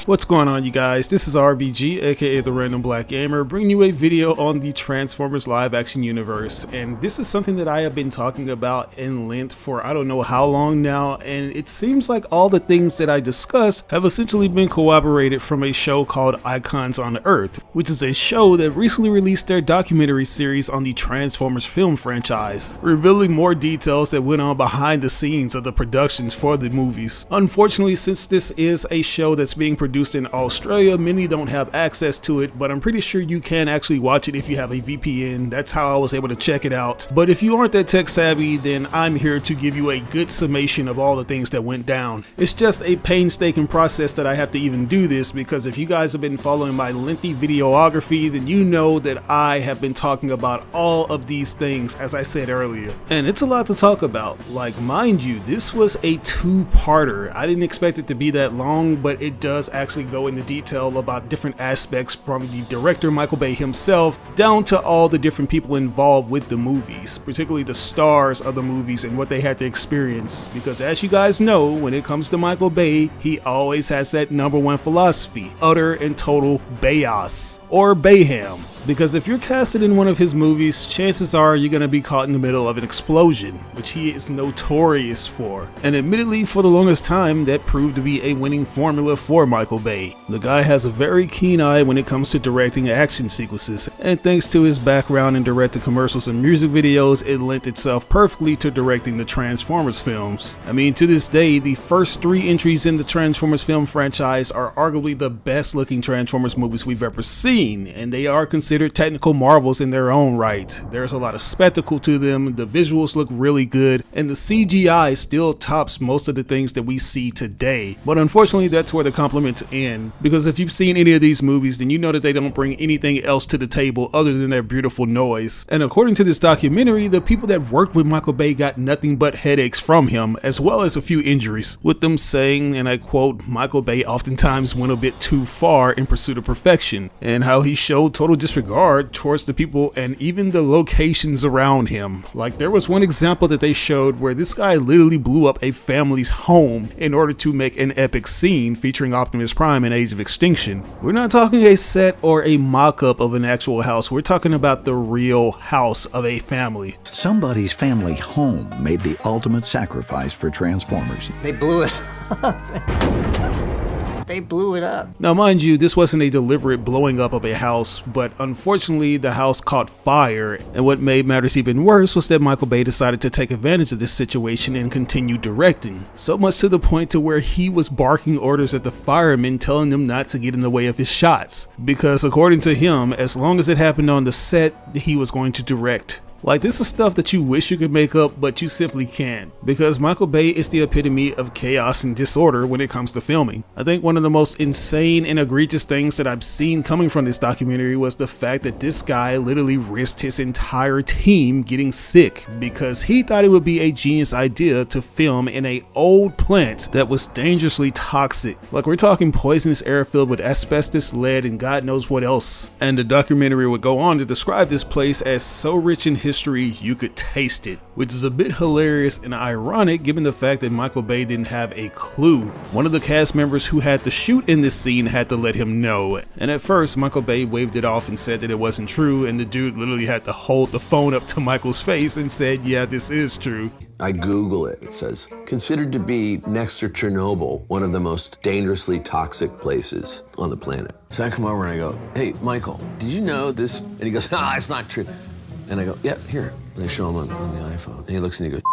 What's going on, you guys? This is RBG, aka the Random Black Gamer, bringing you a video on the Transformers live action universe. And this is something that I have been talking about in length for I don't know how long now, and it seems like all the things that I discuss have essentially been corroborated from a show called Icons Unearthed, which is a show that recently released their documentary series on the Transformers film franchise, revealing more details that went on behind the scenes of the productions for the movies. Unfortunately, since this is a show that's being produced in Australia, many don't have access to it, but I'm pretty sure you can actually watch it if you have a VPN. That's how I was able to check it out. But if you aren't that tech savvy, then I'm here to give you a good summation of all the things that went down. It's just a painstaking process that I have to even do this, because if you guys have been following my lengthy videography, then you know that I have been talking about all of these things, as I said earlier. And it's a lot to talk about. Like, mind you, this was a two-parter. I didn't expect it to be that long, but it does actually go into detail about different aspects, from the director Michael Bay himself down to all the different people involved with the movies, particularly the stars of the movies and what they had to experience. Because as you guys know, when it comes to Michael Bay, he always has that #1 philosophy: utter and total baos, or mayhem. Because if you're casted in one of his movies, chances are you're going to be caught in the middle of an explosion, which he is notorious for. And admittedly, for the longest time, that proved to be a winning formula for Michael Bay. The guy has a very keen eye when it comes to directing action sequences, and thanks to his background in directing commercials and music videos, it lent itself perfectly to directing the Transformers films. I mean, to this day, the first 3 entries in the Transformers film franchise are arguably the best looking Transformers movies we've ever seen, and they are considered technical marvels in their own right. There's a lot of spectacle to them, the visuals look really good, and the CGI still tops most of the things that we see today. But unfortunately, that's where the compliments end, because if you've seen any of these movies, then you know that they don't bring anything else to the table other than their beautiful noise. And according to this documentary, the people that worked with Michael Bay got nothing but headaches from him, as well as a few injuries, with them saying, and I quote, Michael Bay oftentimes went a bit too far in pursuit of perfection, and how he showed total disregard towards the people and even the locations around him. Like, there was one example that they showed where this guy literally blew up a family's home in order to make an epic scene featuring Optimus Prime in Age of Extinction. We're not talking a set or a mock-up of an actual house, we're talking about the real house of a family. Somebody's family home made the ultimate sacrifice for Transformers. They blew it up. They blew it up. Now, mind you, this wasn't a deliberate blowing up of a house, but unfortunately the house caught fire, and what made matters even worse was that Michael Bay decided to take advantage of this situation and continue directing. So much to the point to where he was barking orders at the firemen, telling them not to get in the way of his shots. Because according to him, as long as it happened on the set, he was going to direct. Like, this is stuff that you wish you could make up, but you simply can't, because Michael Bay is the epitome of chaos and disorder when it comes to filming. I think one of the most insane and egregious things that I've seen coming from this documentary was the fact that this guy literally risked his entire team getting sick because he thought it would be a genius idea to film in an old plant that was dangerously toxic. Like, we're talking poisonous air filled with asbestos, lead, and God knows what else. And the documentary would go on to describe this place as so rich in history you could taste it, which is a bit hilarious and ironic given the fact that Michael Bay didn't have a clue. One of the cast members who had to shoot in this scene had to let him know, and at first Michael Bay waved it off and said that it wasn't true, and the dude literally had to hold the phone up to Michael's face and said, yeah, this is true. I Google it. It says, considered to be next to Chernobyl, one of the most dangerously toxic places on the planet. So I come over and I go, hey, Michael, did you know this? And he goes, it's not true. And I go, yeah, here. And I show him on the iPhone. And he looks and he goes,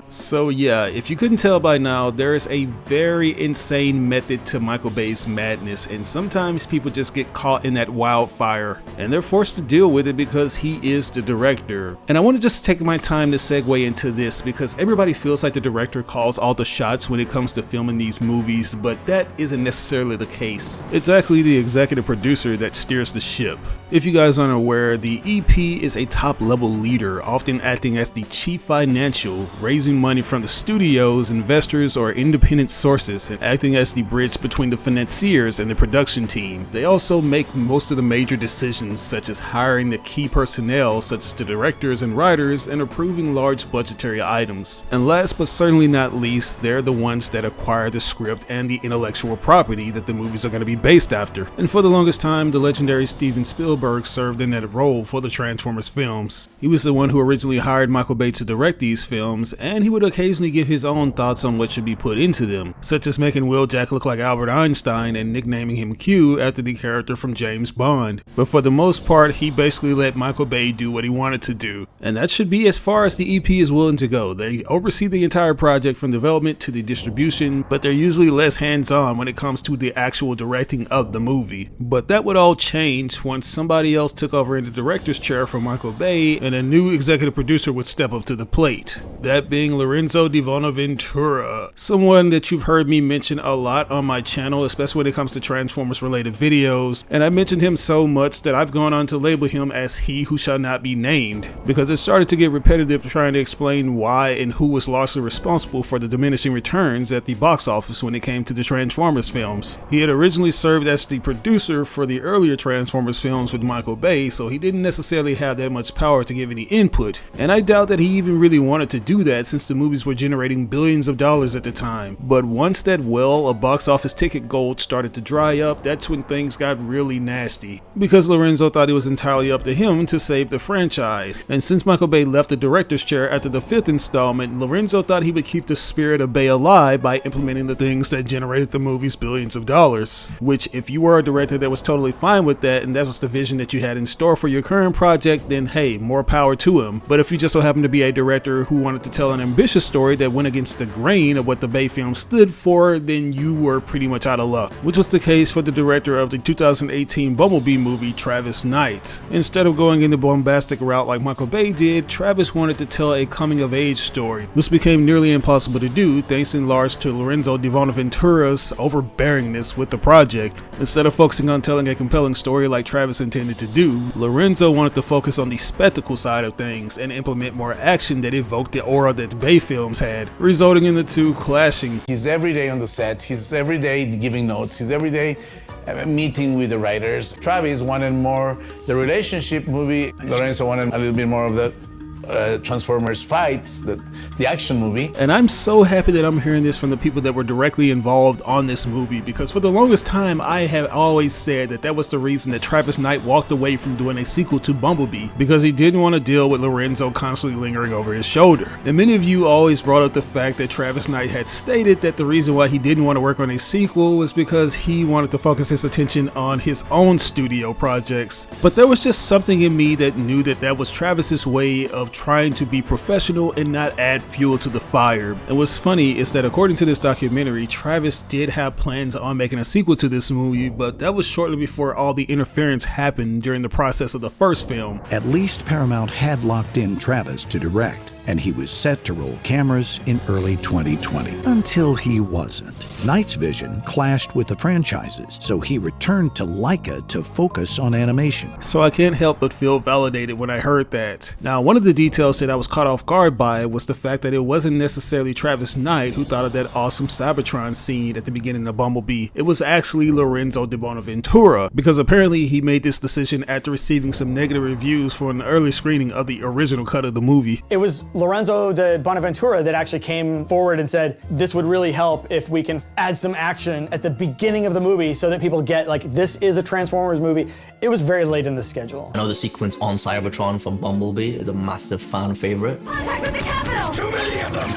So yeah, if you couldn't tell by now, there is a very insane method to Michael Bay's madness, and sometimes people just get caught in that wildfire and they're forced to deal with it because he is the director. And I want to just take my time to segue into this, because everybody feels like the director calls all the shots when it comes to filming these movies, but that isn't necessarily the case. It's actually the executive producer that steers the ship. If you guys aren't aware, the EP is a top-level leader, often acting as the chief financial, raising money from the studios, investors, or independent sources, and acting as the bridge between the financiers and the production team. They also make most of the major decisions, such as hiring the key personnel, such as the directors and writers, and approving large budgetary items. And last but certainly not least, they're the ones that acquire the script and the intellectual property that the movies are going to be based after. And for the longest time, the legendary Steven Spielberg served in that role for the Transformers films. He was the one who originally hired Michael Bay to direct these films, and he would occasionally give his own thoughts on what should be put into them, such as making Wheeljack look like Albert Einstein and nicknaming him Q after the character from James Bond. But for the most part, he basically let Michael Bay do what he wanted to do. And that should be as far as the EP is willing to go. They oversee the entire project from development to the distribution, but they're usually less hands-on when it comes to the actual directing of the movie. But that would all change once somebody else took over in the director's chair from Michael Bay and a new executive producer would step up to the plate. That being Lorenzo di Bonaventura, someone that you've heard me mention a lot on my channel, especially when it comes to Transformers related videos, and I mentioned him so much that I've gone on to label him as he who shall not be named, because it started to get repetitive trying to explain why and who was largely responsible for the diminishing returns at the box office when it came to the Transformers films. He had originally served as the producer for the earlier Transformers films with Michael Bay, so he didn't necessarily have that much power to give any input, and I doubt that he even really wanted to do that since the movies were generating billions of dollars at the time. But once that well of box office ticket gold started to dry up, that's when things got really nasty, because Lorenzo thought it was entirely up to him to save the franchise. And since Michael Bay left the director's chair after the 5th installment, Lorenzo thought he would keep the spirit of Bay alive by implementing the things that generated the movies billions of dollars. Which, if you were a director that was totally fine with that and that was the vision that you had in store for your current project, then hey, more power to him. But if you just so happen to be a director who wanted to tell an ambitious story that went against the grain of what the Bay film stood for, then you were pretty much out of luck. Which was the case for the director of the 2018 Bumblebee movie, Travis Knight. Instead of going in the bombastic route like Michael Bay did, Travis wanted to tell a coming-of-age story, which became nearly impossible to do thanks in large to Lorenzo di Bonaventura's overbearingness with the project. Instead of focusing on telling a compelling story like Travis intended to do, Lorenzo wanted to focus on the spectacle side of things and implement more action that evoked the aura that the Bay films had, resulting in the two clashing. He's every day on the set, he's every day giving notes, he's every day meeting with the writers. Travis wanted more the relationship movie, Lorenzo wanted a little bit more of the Transformers fights, the action movie. And I'm so happy that I'm hearing this from the people that were directly involved on this movie, because for the longest time I have always said that that was the reason that Travis Knight walked away from doing a sequel to Bumblebee, because he didn't want to deal with Lorenzo constantly lingering over his shoulder. And many of you always brought up the fact that Travis Knight had stated that the reason why he didn't want to work on a sequel was because he wanted to focus his attention on his own studio projects. But there was just something in me that knew that that was Travis's way of trying to be professional and not add fuel to the fire. And what's funny is that according to this documentary, Travis did have plans on making a sequel to this movie, but that was shortly before all the interference happened during the process of the first film. At least Paramount had locked in Travis to direct, and he was set to roll cameras in early 2020. Until he wasn't. Knight's vision clashed with the franchises, so he returned to Laika to focus on animation. So I can't help but feel validated when I heard that. Now, one of the details that I was caught off guard by was the fact that it wasn't necessarily Travis Knight who thought of that awesome Cybertron scene at the beginning of Bumblebee. It was actually Lorenzo di Bonaventura, because apparently he made this decision after receiving some negative reviews for an early screening of the original cut of the movie. It was Lorenzo di Bonaventura that actually came forward and said, this would really help if we can add some action at the beginning of the movie so that people get, like, this is a Transformers movie. It was very late in the schedule. I know the sequence on Cybertron from Bumblebee is a massive fan favorite. Contact with the Capitol! Too many of them!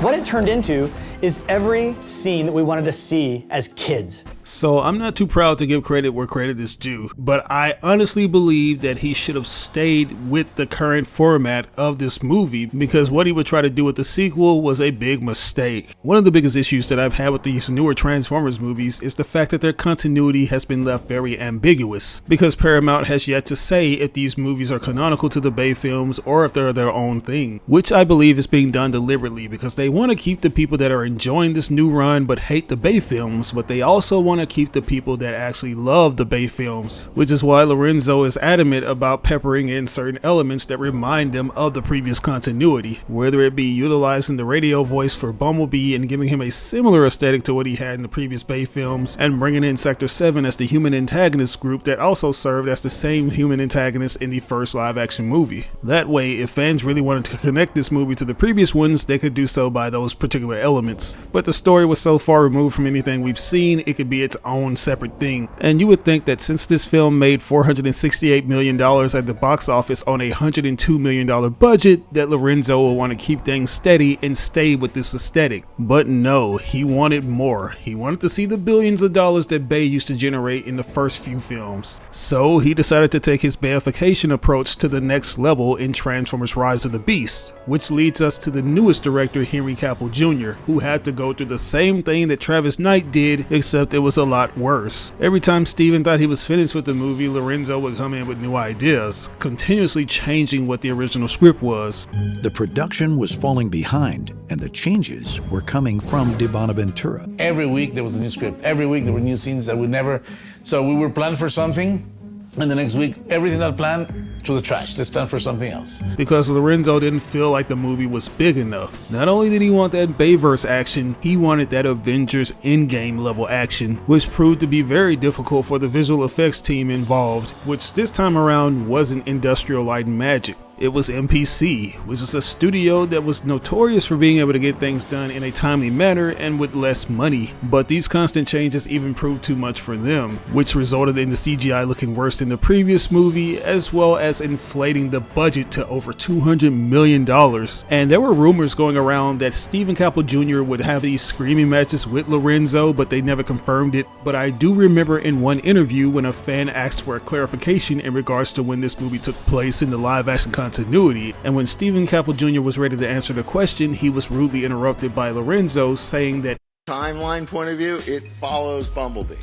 What it turned into is every scene that we wanted to see as kids. So I'm not too proud to give credit where credit is due, but I honestly believe that he should have stayed with the current format of this movie, because what he would try to do with the sequel was a big mistake. One of the biggest issues that I've had with these newer Transformers movies is the fact that their continuity has been left very ambiguous, because Paramount has yet to say if these movies are canonical to the Bay films or if they're their own thing, which I believe is being done deliberately because they want to keep the people that are enjoying this new run but hate the Bay films, but they also want want to keep the people that actually love the Bay films, which is why Lorenzo is adamant about peppering in certain elements that remind them of the previous continuity, whether it be utilizing the radio voice for Bumblebee and giving him a similar aesthetic to what he had in the previous Bay films, and bringing in Sector 7 as the human antagonist group that also served as the same human antagonist in the first live action movie. That way, if fans really wanted to connect this movie to the previous ones, they could do so by those particular elements. But the story was so far removed from anything we've seen, it could be its own separate thing. And you would think that since this film made $468 million at the box office on a $102 million budget, that Lorenzo will want to keep things steady and stay with this aesthetic. But no, he wanted more. He wanted to see the billions of dollars that Bay used to generate in the first few films. So he decided to take his Bayification approach to the next level in Transformers Rise of the Beast, which leads us to the newest director, Henry Cavill Jr., who had to go through the same thing that Travis Knight did, except it was a lot worse. Every time Steven thought he was finished with the movie, Lorenzo would come in with new ideas, continuously changing what the original script was. The production was falling behind, and the changes were coming from De Bonaventura. Every week there was a new script. Every week there were new scenes that we never... So we were planned for something, and the next week, everything that planned, to the trash. Let's plan for something else. Because Lorenzo didn't feel like the movie was big enough. Not only did he want that Bayverse action, he wanted that Avengers Endgame level action, which proved to be very difficult for the visual effects team involved, which this time around wasn't Industrial Light and Magic. It was MPC, which is a studio that was notorious for being able to get things done in a timely manner and with less money. But these constant changes even proved too much for them, which resulted in the CGI looking worse than the previous movie, as well as inflating the budget to over $200 million. And there were rumors going around that Steven Cavill Jr. would have these screaming matches with Lorenzo, but they never confirmed it. But I do remember in one interview when a fan asked for a clarification in regards to when this movie took place in the live action continuity, and when Steven Cavill Jr. was ready to answer the question, he was rudely interrupted by Lorenzo, saying that timeline point of view, it follows Bumblebee.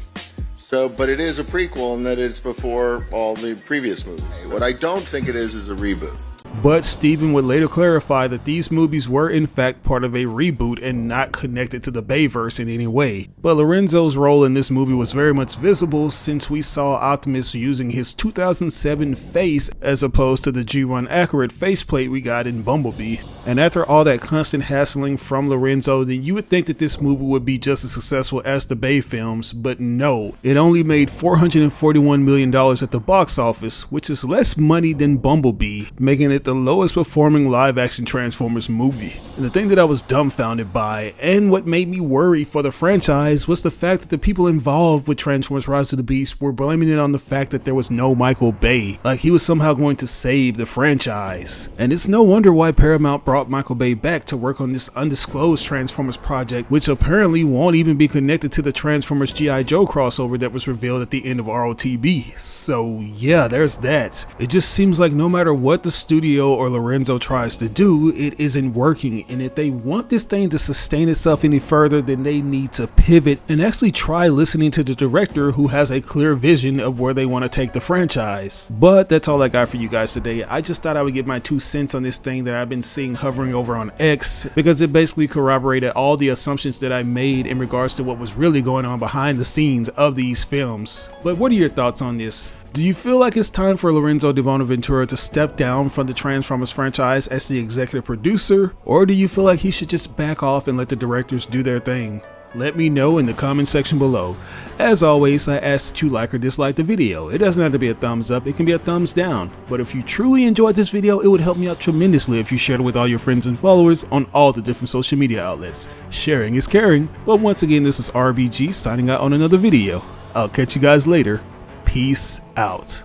But it is a prequel in that it's before all the previous movies. What I don't think it is a reboot. But Steven would later clarify that these movies were in fact part of a reboot and not connected to the Bayverse in any way. But Lorenzo's role in this movie was very much visible, since we saw Optimus using his 2007 face as opposed to the G1 accurate faceplate we got in Bumblebee. And after all that constant hassling from Lorenzo, then you would think that this movie would be just as successful as the Bay films, but no. It only made $441 million at the box office, which is less money than Bumblebee, making it the lowest performing live action Transformers movie. And the thing that I was dumbfounded by, and what made me worry for the franchise, was the fact that the people involved with Transformers Rise of the Beast were blaming it on the fact that there was no Michael Bay, like he was somehow going to save the franchise. And it's no wonder why Paramount brought Michael Bay back to work on this undisclosed Transformers project, which apparently won't even be connected to the Transformers G.I. Joe crossover that was revealed at the end of ROTB. So yeah, there's that. It just seems like no matter what the studio or Lorenzo tries to do, it isn't working, and if they want this thing to sustain itself any further, then they need to pivot and actually try listening to the director, who has a clear vision of where they want to take the franchise. But that's all I got for you guys today. I just thought I would give my 2 cents on this thing that I've been seeing hovering over on X, because it basically corroborated all the assumptions that I made in regards to what was really going on behind the scenes of these films. But what are your thoughts on this? Do you feel like it's time for Lorenzo de Bonaventura to step down from the Transformers franchise as the executive producer, or do you feel like he should just back off and let the directors do their thing? Let me know in the comment section below. As always, I ask that you like or dislike the video. It doesn't have to be a thumbs up, it can be a thumbs down. But if you truly enjoyed this video, it would help me out tremendously if you shared it with all your friends and followers on all the different social media outlets. Sharing is caring. But once again, this is RBG signing out on another video. I'll catch you guys later. Peace out.